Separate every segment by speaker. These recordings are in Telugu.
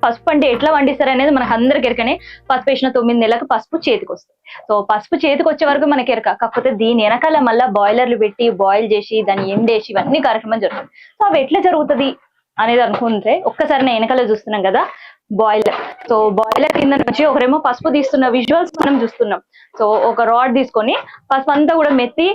Speaker 1: పసుపు అంటే ఎట్లా వండిస్తారు అనేది మనకు అందరికి ఎరకనే. పసుపు వేసిన 9 నెలలకు పసుపు చేతికి వస్తుంది. సో పసుపు చేతికి వచ్చే వరకు మనకి ఎరక. కాకపోతే దీని వెనకాల మళ్ళీ బాయిలర్లు పెట్టి బాయిల్ చేసి దాన్ని ఎండేసి ఇవన్నీ కార్యక్రమం జరుగుతుంది. సో అవి ఎట్లా జరుగుతుంది అనేది అనుకుంటే ఒక్కసారి నేను వెనకాల చూస్తున్నాం కదా బాయిలర్. సో బాయిలర్ కింద నుంచి ఒకరేమో పసుపు తీస్తున్న విజువల్స్ మనం చూస్తున్నాం. సో ఒక రాడ్ తీసుకొని పసుపు అంతా కూడా మెత్తి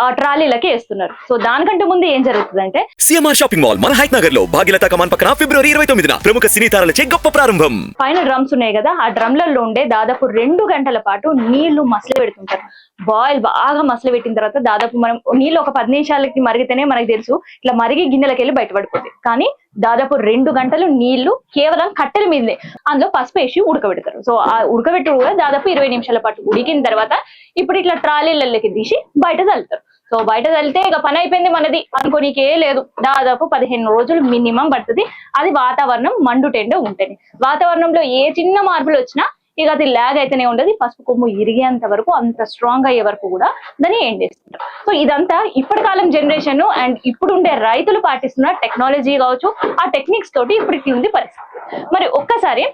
Speaker 1: ఆ ట్రాలీలకి వేస్తున్నారు. సో దానికంటే ముందు ఏం జరుగుతుంది అంటే
Speaker 2: సిఎంఆర్ షాపింగ్ మాల్ మన హైట్ నగర్ లో భాగ్యలతా కమాన్ పక్కన ఫిబ్రవరి 29న ప్రముఖ సినీ తారలచే గొప్ప ప్రారంభం.
Speaker 1: పైన డ్రమ్స్ ఉన్నాయి కదా, ఆ డ్రమ్లలో ఉండే దాదాపు 2 గంటల పాటు నీళ్లు మసలు పెడుతుంటారు. బాయిల్ బాగా మసలు పెట్టిన తర్వాత దాదాపు మనం నీళ్ళు ఒక 10 నిమిషాలకి మరిగితేనే మనకు తెలుసు ఇట్లా మరిగి గిన్నెలకి వెళ్ళి బయటపడిపోతుంది. కానీ దాదాపు 2 గంటలు నీళ్లు కేవలం కట్టెల మీదనే అందులో పసుపు వేసి ఉడకబెడతారు. సో ఆ ఉడకబెట్టడం కూడా దాదాపు 20 నిమిషాల పాటు ఉడికిన తర్వాత ఇప్పుడు ఇట్లా ట్రాలీలకి తీసి బయట చల్లుతారు. సో బయట చల్లితే ఇక పని అయిపోయింది మనది అనుకోనికే లేదు. దాదాపు 15 రోజులు మినిమం పడుతుంది. అది వాతావరణం మండుటెండ ఉంటుంది. వాతావరణంలో ఏ చిన్న మార్పులు వచ్చినా ఇక అది ల్యాగ్ అయితేనే ఉండదు. పసుపు కొమ్ము ఇరిగేంత వరకు, అంత స్ట్రాంగ్ అయ్యే వరకు కూడా దాన్ని ఎండేస్తుంటారు. సో ఇదంతా ఇప్పటి కాలం జనరేషన్ అండ్ ఇప్పుడు ఉండే రైతులు పాటిస్తున్న టెక్నాలజీ కావచ్చు, ఆ టెక్నిక్స్ తోటి ఇప్పటికి ఉంది పరిస్థితి. మరి ఒక్కసారి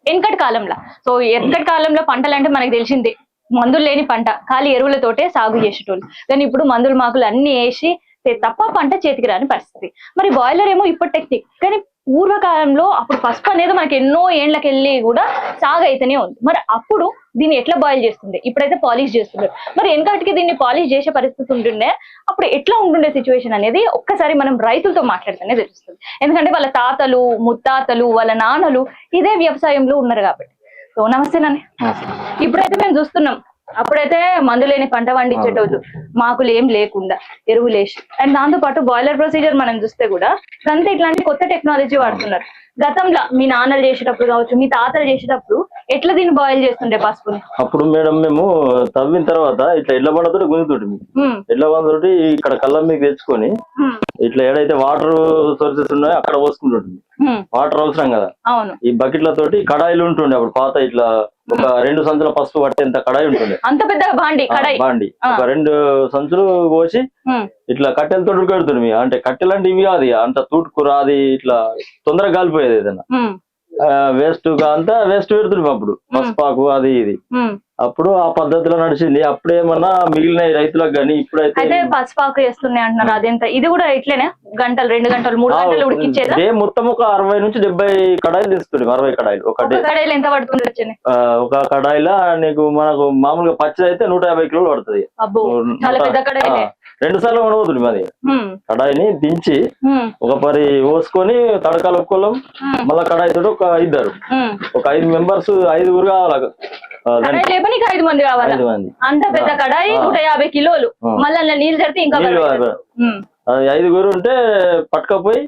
Speaker 1: వెనకటి కాలంలో, సో వెనకటి కాలంలో పంటలు అంటే మనకు తెలిసిందే మందులు లేని పంట, ఖాళీ ఎరువులతోటే సాగు చేసేటోళ్ళు. కానీ ఇప్పుడు మందులు మాకులు అన్ని వేసి తప్ప పంట చేతికి రాని పరిస్థితి. మరి బాయిలర్ ఏమో ఇప్పుడు టెక్నిక్, కానీ పూర్వకాలంలో అప్పుడు పసుపు అనేది మనకి ఎన్నో ఏండ్లకెళ్ళి కూడా సాగు అయితేనే ఉంది. మరి అప్పుడు దీన్ని ఎట్లా బాయిల్ చేస్తుండే, ఇప్పుడైతే పాలిష్ చేస్తుండే. మరి వెనకటికి దీన్ని పాలిష్ చేసే పరిస్థితి ఉంటుండే, అప్పుడు ఎట్లా ఉంటుండే సిచ్యువేషన్ అనేది ఒక్కసారి మనం రైతులతో మాట్లాడితేనే తెలుస్తుంది. ఎందుకంటే వాళ్ళ తాతలు ముత్తాతలు వాళ్ళ నాన్నలు ఇదే వ్యవసాయంలో ఉన్నారు కాబట్టి. సో నమస్తే నాని. ఇప్పుడైతే మేము చూస్తున్నాం, అప్పుడైతే మందు లేని పంట పండించేటోళ్ళు, మాకులు ఏం లేకుండా ఎరువులేసి. అండ్ దాంతో పాటు బాయిలర్ ప్రొసీజర్ మనం చూస్తే కూడా అంతే ఇట్లాంటి కొత్త టెక్నాలజీ వాడుతున్నారు. గతంలో మీ నాన్నలు చేసేటప్పుడు కావచ్చు, మీ తాతలు చేసేటప్పుడు ఎట్లా దీన్ని బాయిల్ చేస్తుండే పసుపుని?
Speaker 3: అప్పుడు మేడం మేము తవ్విన తర్వాత ఇట్లా ఎడ్ల బండతోటి గుంజుతుంటే ఎడ్ల బండతోటి ఇక్కడ కళ్ళం మీకు తెచ్చుకొని ఇట్లా ఏడైతే వాటర్ సోర్సెస్ ఉన్నాయో అక్కడ పోసుకుంటుంటుంది. వాటర్ అవసరం కదా, ఈ బకెట్లతోటి కడాయిలు ఉంటుండే అప్పుడు పాత. ఇట్లా ఒక 2 సంచుల పసుపు పట్టేంత కడాయి ఉంటుండే,
Speaker 1: అంత పెద్ద బాండి
Speaker 3: ఒక 2 సంచులు పోసి ఇట్లా కట్టెలతో ఉడకబెడుతుంది. అంటే కట్టెలు అంటే ఇవి కాదు, అంత తూటుకురా, అది ఇట్లా తొందరగా కాలిపోయేది. ఏదైనా వేస్ట్ గా అంతా వేస్ట్ పెడుతుంది అప్పుడు పసుపాకు అది ఇది. అప్పుడు ఆ పద్ధతిలో నడిచింది. అప్పుడేమన్నా మిగిలిన రైతులకు కానీ ఇప్పుడైతే
Speaker 1: పసుపాకు వేస్తున్నాయి అంటున్నారు. అదేంత ఇది కూడా ఇట్లేనే గంటలు 2 గంటలు 3 గంటలు ఉడికించేది.
Speaker 3: మొత్తం ఒక 60 నుంచి 70 కడాయిలు తీస్తుంది. 60 కడాయిలు. ఒక
Speaker 1: కడాయిలు ఎంత పడుతుంది?
Speaker 3: ఒక కడాయిలా నీకు మనకు మామూలుగా పచ్చడి అయితే 150 కిలోలు పడుతుంది. 2 సార్లు ఉండబోతుంది మాది. కడాయిని దించి ఒక పరి పోసుకొని తడకాలు ఒక్కోలం, మళ్ళా కడాయి తోటి ఒక 5 మెంబర్స్ 5 కావాలి.
Speaker 1: 5 మంది కావాలి. అంత పెద్ద కడాయి 150 కిలోలు, మళ్ళీ నీళ్ళు జరిపి ఇంకా
Speaker 3: 5 ఉంటే పట్టుకపోయి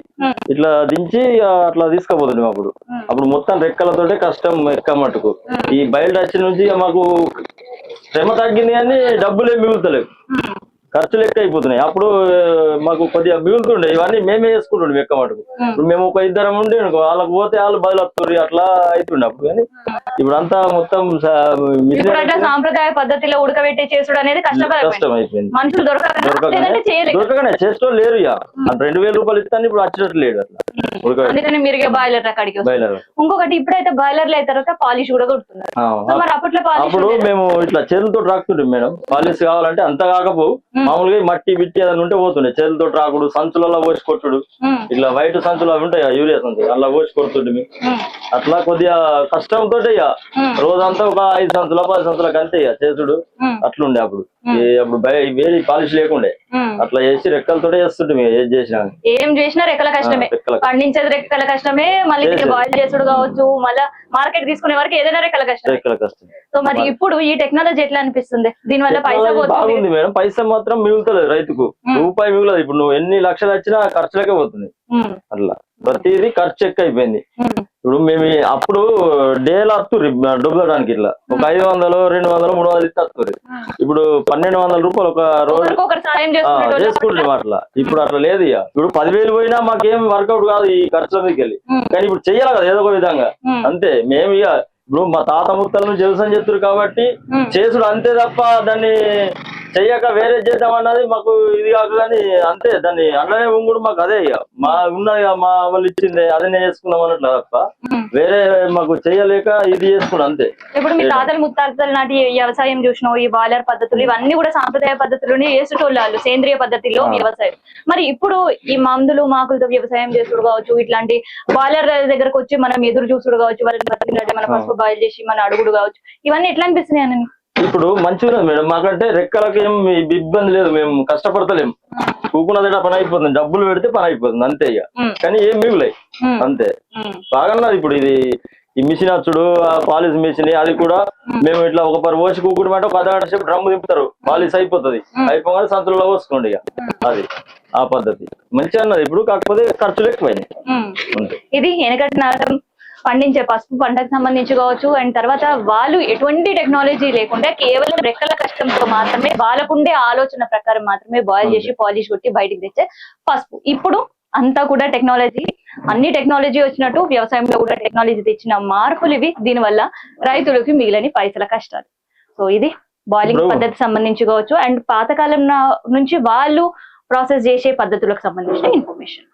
Speaker 3: ఇట్లా దించి అట్లా తీసుకుపోతుంది. అప్పుడు మొత్తం రెక్కలతోటే కష్టం ఎక్క మట్టుకు. ఈ బయట వచ్చి నుంచి మాకు శ్రమ తగ్గింది కానీ డబ్బులు ఏమి మిగులుతలేవు, ఖర్చులు ఎక్కువ అయిపోతున్నాయి. అప్పుడు మాకు కొద్దిగా మిగులుతుండే, ఇవన్నీ మేమే చేసుకుంటుండే ఎక్క మటుకు. ఇప్పుడు మేము ఒక 2 ఉండే వాళ్ళకి పోతే వాళ్ళు బదులు అట్లా అవుతుండే అప్పుడు. కానీ ఇప్పుడు అంతా మొత్తం
Speaker 1: సాంప్రదాయ పద్ధతిలో ఉడకబెట్టి చేసుడు అనేది కష్టం అయిపోయింది. మనుషులు
Speaker 3: దొరకగానే చేసేటోళ్ళు లేరు. ఇక 2000 రూపాయలు ఇస్తాను ఇప్పుడు వచ్చేటట్టు లేడు అట్లా.
Speaker 1: అందుకని మీరు బాయిలర్ అక్కడికి. ఇంకొకటి ఇప్పుడైతే బాయిలర్లు అయిన తర్వాత పాలిష్ కూడా కొడుతున్నారు.
Speaker 3: అప్పుడు మేము ఇట్లా చేతులతో రాకుతుండే మేడం. పాలిష్ కావాలంటే అంత కాకపోవు, మామూలుగా మట్టి బిట్టి ఏదైనా ఉంటే పోతుండే. చేతులతో రాకుడు, సంచులలో పోసి కొట్టుడు. ఇట్లా వైట్ సంచులు అవి ఉంటాయి, యూరియా సంచులు, అలా పోసి కొడుతుండే. అట్లా కొద్దిగా కష్టంతో ఇక రోజంతా ఒక 5 సంచుల 10 సంచులకు అంతే ఇక చేసుడు అట్లుండే. అప్పుడు వేరే పాలిష్ లేకుండే, అట్లా చేసి రెక్కలతో చేస్తుంటే ఏది చేసినా.
Speaker 1: ఏం చేసినా రెక్కల కష్టమే, పండించేది రెక్కల కష్టమే, మళ్ళీ బాయిల్ చేసుడు కావచ్చు, మళ్ళీ మార్కెట్ తీసుకునే వరకు ఏదైనా రెక్కల కష్టం. సో మరి ఇప్పుడు ఈ టెక్నాలజీ ఎట్లా అనిపిస్తుంది? దీని వల్ల పైసా
Speaker 3: బాగుంది మేడం. పైసా మాత్రం మిగులుతలేదు రైతుకు, రూపాయి మిగులదు. ఇప్పుడు నువ్వు ఎన్ని లక్షలు వచ్చినా ఖర్చులకే పోతుంది. అట్లా ప్రతిదీ ఖర్చు ఎక్కువ అయిపోయింది. ఇప్పుడు మేము అప్పుడు డేలా వస్తుర్రి డబ్బులడానికి, ఇట్లా ఒక 500, 200, 300 ఇస్తే వస్తుర్రి. ఇప్పుడు 1200 రూపాయలు ఒక రోజు చేసుకుంటాం అట్లా. ఇప్పుడు అట్లా లేదు. ఇక ఇప్పుడు 10,000 పోయినా మాకేం వర్కౌట్ కాదు ఈ ఖర్చుల మీదకి వెళ్ళి. కానీ ఇప్పుడు చెయ్యాలి కదా ఏదో ఒక విధంగా. అంతే మేము ఇక ఇప్పుడు మా తాత ముత్తలను వ్యవసాయం చేస్తారు కాబట్టి చేసుడు అంతే తప్ప దాన్ని చెయ్యక వేరే చేద్దామన్నది మాకు ఇది కాదు. కానీ అంతే దాన్ని అట్లనే ఉంగుడు మాకు అదే ఇక మా ఉన్నది మా వాళ్ళు ఇచ్చింది అదనే చేసుకుందాం అన్నట్లు తప్ప వేరే మాకు చెయ్యలేక ఇది చేసుకున్నాం అంతే.
Speaker 1: ఇప్పుడు మీ తాతలు ముత్తాతలు నాటి వ్యవసాయం చూసినావు, ఈ బాయిలర్ పద్ధతులు ఇవన్నీ కూడా సాంప్రదాయ పద్ధతులని వేసేటోళ్ళు, సేంద్రియ పద్ధతిలో వ్యవసాయం. మరి ఇప్పుడు ఈ మందులు మాకులతో వ్యవసాయం చేసుడు కావచ్చు, ఇట్లాంటి బాయిలర్ దగ్గరకు వచ్చి మనం ఎదురు చూసుడు కావచ్చు, వాళ్ళని బతికినట్టు మన పసుపు బాయిల్ చేసి మన అడుగుడు కావచ్చు, ఇవన్నీ ఎట్లా అనిపిస్తున్నాయి అని?
Speaker 3: ఇప్పుడు మంచిగా మేడం, మాకంటే రెక్కలకి ఏం ఇబ్బంది లేదు, మేము కష్టపడతలేము, కూకున్నది పని అయిపోతుంది, డబ్బులు పెడితే పని అయిపోతుంది అంతే ఇక. కానీ ఏం మిగులాయి అంతే బాగున్నది. ఇప్పుడు ఇది ఈ మిషన్ వచ్చుడు పాలిష్ మిషన్ అది కూడా మేము ఇట్లా ఒక పరి పోసి కూకుడు మాట ఒక అర్ధగంట సేపు డ్రమ్ము దింపుతారు, పాలిష్ అయిపోతుంది, అయిపోగానే సంచులలో పోసుకోండి ఇక. అది ఆ పద్ధతి మంచిగా అన్నది. ఇప్పుడు కాకపోతే ఖర్చులు ఎక్కువైనాయి.
Speaker 1: ఇది వెనకటి పండించే పసుపు పంటకు సంబంధించి కావచ్చు, అండ్ తర్వాత వాళ్ళు ఎటువంటి టెక్నాలజీ లేకుండా కేవలం రెక్కల కష్టంతో మాత్రమే వాళ్ళకుండే ఆలోచన ప్రకారం మాత్రమే బాయిల్ చేసి పాలిష్ కొట్టి బయటికి తెచ్చే పసుపు. ఇప్పుడు అంతా కూడా టెక్నాలజీ, అన్ని టెక్నాలజీ వచ్చినట్టు వ్యవసాయంలో కూడా టెక్నాలజీ తెచ్చిన మార్పులు ఇవి. దీనివల్ల రైతులకి మిగిలిన పైసల కష్టాలు. సో ఇది బాయిలింగ్ పద్ధతి సంబంధించి కావచ్చు, అండ్ పాతకాలం నుంచి వాళ్ళు ప్రాసెస్ చేసే పద్ధతులకు సంబంధించిన ఇన్ఫర్మేషన్.